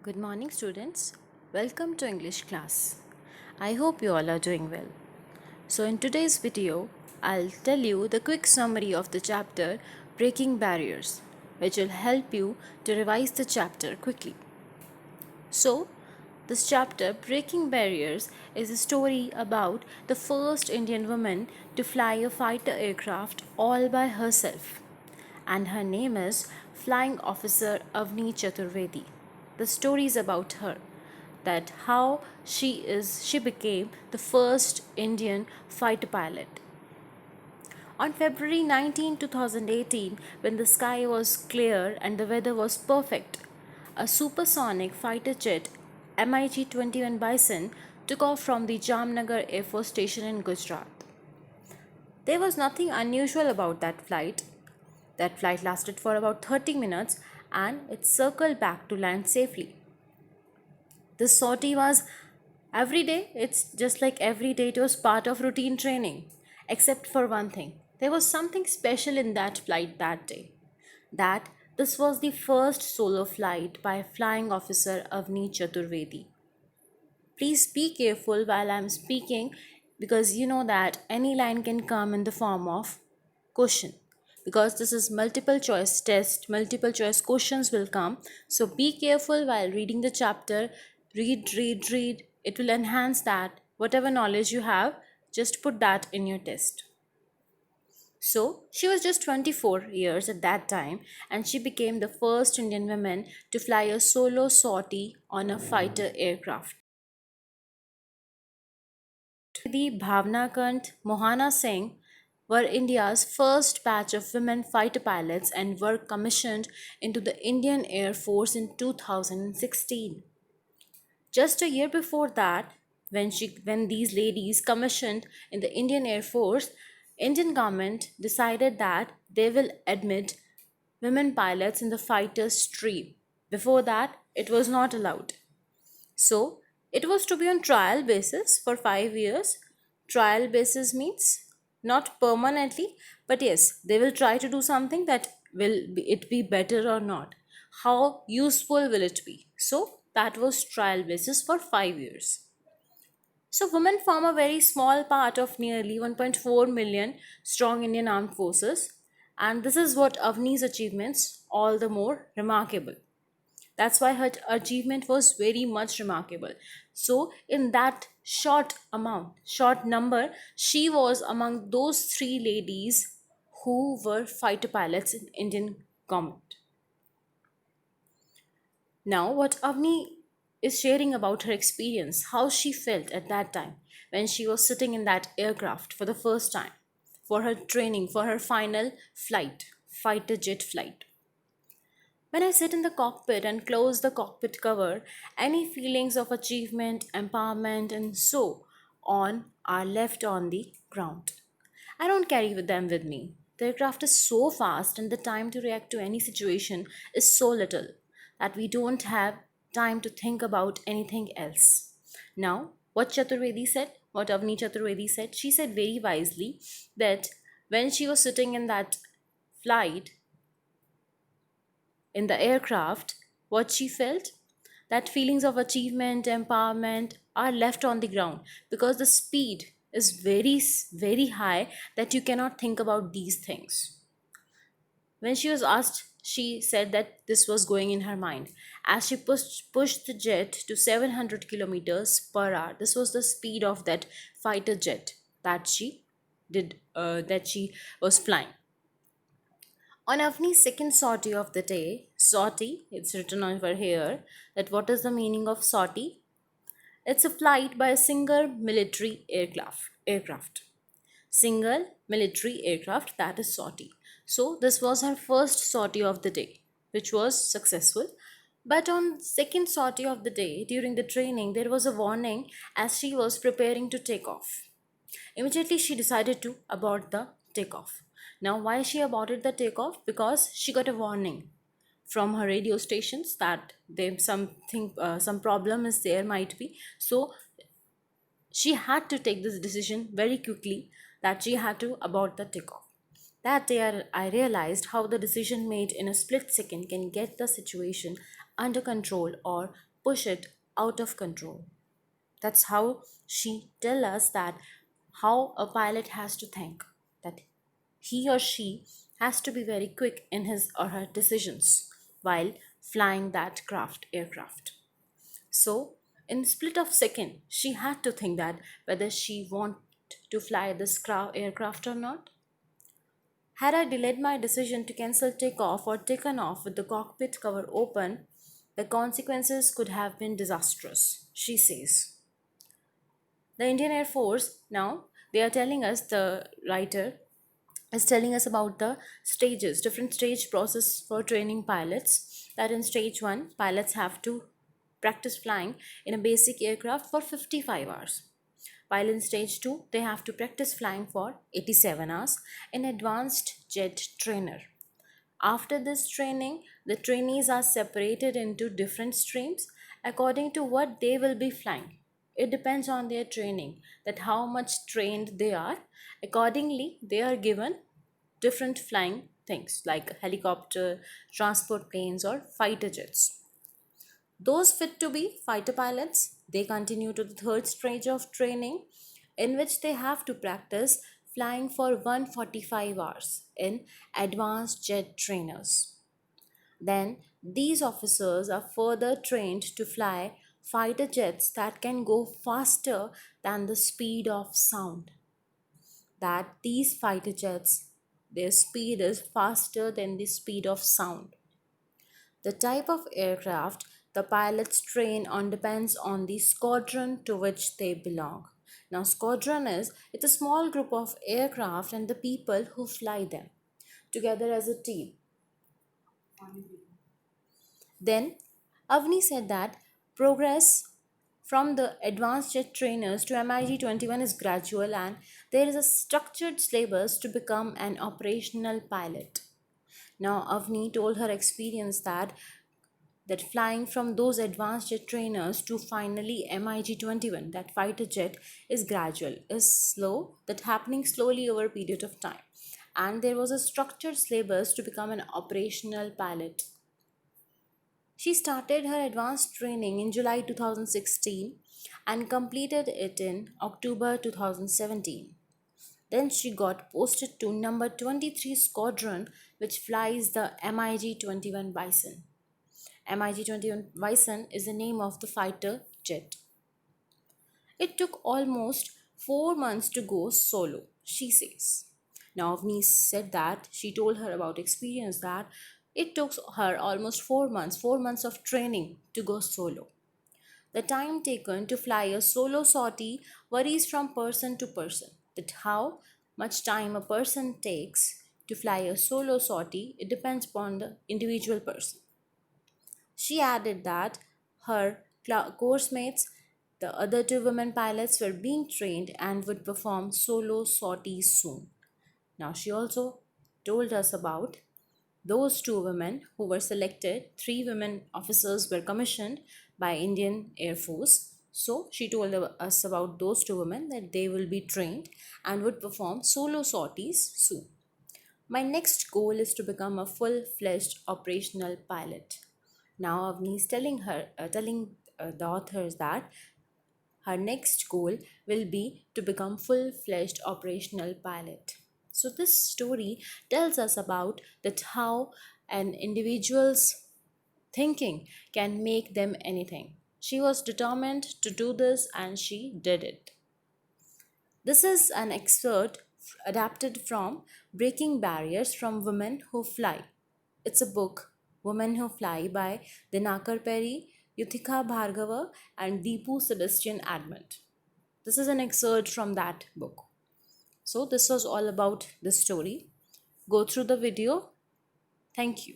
Good morning, students. Welcome to English class. I hope you all are doing well. So, in today's video, I'll tell you the quick summary of the chapter Breaking Barriers, which will help you to revise the chapter quickly. So, this chapter, Breaking Barriers, is a story about the first Indian woman to fly a fighter aircraft all by herself. And her name is Flying Officer Avani Chaturvedi. The story is about her, that how she became the first Indian fighter pilot. On February 19, 2018, when the sky was clear and the weather was perfect, a supersonic fighter jet MiG-21 Bison took off from the Jamnagar Air Force Station in Gujarat. There was nothing unusual about that flight. That flight lasted for about 30 minutes and it circled back to land safely. This sortie was every day, it's just like every day, it was part of routine training, except for one thing. There was something special in that flight that day. That this was the first solo flight by Flying Officer Avani Chaturvedi. Please be careful while I'm speaking because you know that any line can come in the form of question. Because this is multiple choice test, multiple choice questions will come. So be careful while reading the chapter. Read. It will enhance that. Whatever knowledge you have, just put that in your test. So, she was just 24 years at that time and she became the first Indian woman to fly a solo sortie on a fighter aircraft. The Bhawana, Kanth, Mohana Singh were India's first batch of women fighter pilots and were commissioned into the Indian Air Force in 2016. Just a year before that, when these ladies commissioned in the Indian Air Force, Indian government decided that they will admit women pilots in the fighter stream. Before that, it was not allowed. So it was to be on trial basis for 5 years. Trial basis means not permanently, but yes, they will try to do something that it be better or not. How useful will it be? So that was trial basis for 5 years. So women form a very small part of nearly 1.4 million strong Indian armed forces, and this is what Avni's achievements all the more remarkable. That's why her achievement was very much remarkable. So in that short number, she was among those three ladies who were fighter pilots in Indian government. Now, what Avni is sharing about her experience, how she felt at that time when she was sitting in that aircraft for the first time for her training, for her final flight, fighter jet flight. When I sit in the cockpit and close the cockpit cover, any feelings of achievement, empowerment, and so on are left on the ground. I don't carry them with me. The aircraft is so fast and the time to react to any situation is so little that we don't have time to think about anything else. Now, what Chaturvedi said, what Avni Chaturvedi said, she said very wisely that when she was sitting in that flight, in the aircraft, what she felt, that feelings of achievement, empowerment are left on the ground because the speed is very high that you cannot think about these things. When she was asked, she said that this was going in her mind as she pushed the jet to 700 kilometers per hour. This was the speed of that fighter jet that she was flying. On Avni's second sortie of the day, sortie, it's written over here that what is the meaning of sortie? It's a flight by a single military aircraft. Single military aircraft, that is sortie. So this was her first sortie of the day, which was successful. But on second sortie of the day, during the training, there was a warning as she was preparing to take off. Immediately, she decided to abort the takeoff. Now, why she aborted the takeoff? Because she got a warning from her radio stations that some problem is there might be. So she had to take this decision very quickly that she had to abort the takeoff. That day, I realized how the decision made in a split second can get the situation under control or push it out of control. That's how she tell us that how a pilot has to think, that he or she has to be very quick in his or her decisions while flying that aircraft. So in split of second, she had to think that whether she want to fly this aircraft or not. Had I delayed my decision to cancel takeoff or taken off with the cockpit cover open, the consequences could have been disastrous, she says. The Indian Air Force now, they are telling us, the writer is telling us about the stages, different stage process for training pilots. That in stage 1, pilots have to practice flying in a basic aircraft for 55 hours. While in stage 2, they have to practice flying for 87 hours in advanced jet trainer. After this training, the trainees are separated into different streams according to what they will be flying. It depends on their training, that how much trained they are. Accordingly, they are given different flying things like helicopter, transport planes, or fighter jets. Those fit to be fighter pilots, they continue to the third stage of training, in which they have to practice flying for 145 hours in advanced jet trainers. Then these officers are further trained to fly fighter jets that can go faster than the speed of sound. That these fighter jets, their speed is faster than the speed of sound. The type of aircraft the pilots train on depends on the squadron to which they belong. Now, squadron is it's a small group of aircraft and the people who fly them together as a team. Then, Avni said that progress from the advanced jet trainers to MIG 21 is gradual and there is a structured syllabus to become an operational pilot. Now, Avni told her experience that flying from those advanced jet trainers to finally MIG 21, that fighter jet, is gradual, is slow, that happening slowly over a period of time. And there was a structured syllabus to become an operational pilot. She started her advanced training in July 2016 and completed it in October 2017. Then she got posted to number 23 Squadron, which flies the MiG 21 Bison. MiG 21 Bison is the name of the fighter jet. It took almost 4 months to go solo, she says. Now, Avni said that she told her about experience that it took her almost 4 months of training to go solo. The time taken to fly a solo sortie varies from person to person. That how much time a person takes to fly a solo sortie, it depends upon the individual person. She added that her course mates, the other two women pilots, were being trained and would perform solo sorties soon. Now, she also told us about those two women who were selected. Three women officers were commissioned by Indian Air Force. So she told us about those two women that they will be trained and would perform solo sorties soon. My next goal is to become a full-fledged operational pilot. Now Avni is telling the authors that her next goal will be to become full-fledged operational pilot. So this story tells us about that how an individual's thinking can make them anything. She was determined to do this and she did it. This is an excerpt adapted from Breaking Barriers from Women Who Fly. It's a book, Women Who Fly, by Dinakar Perry, Yuthika Bhargava, and Deepu Sebastian Admont. This is an excerpt from that book. So, this was all about the story. Go through the video. Thank you.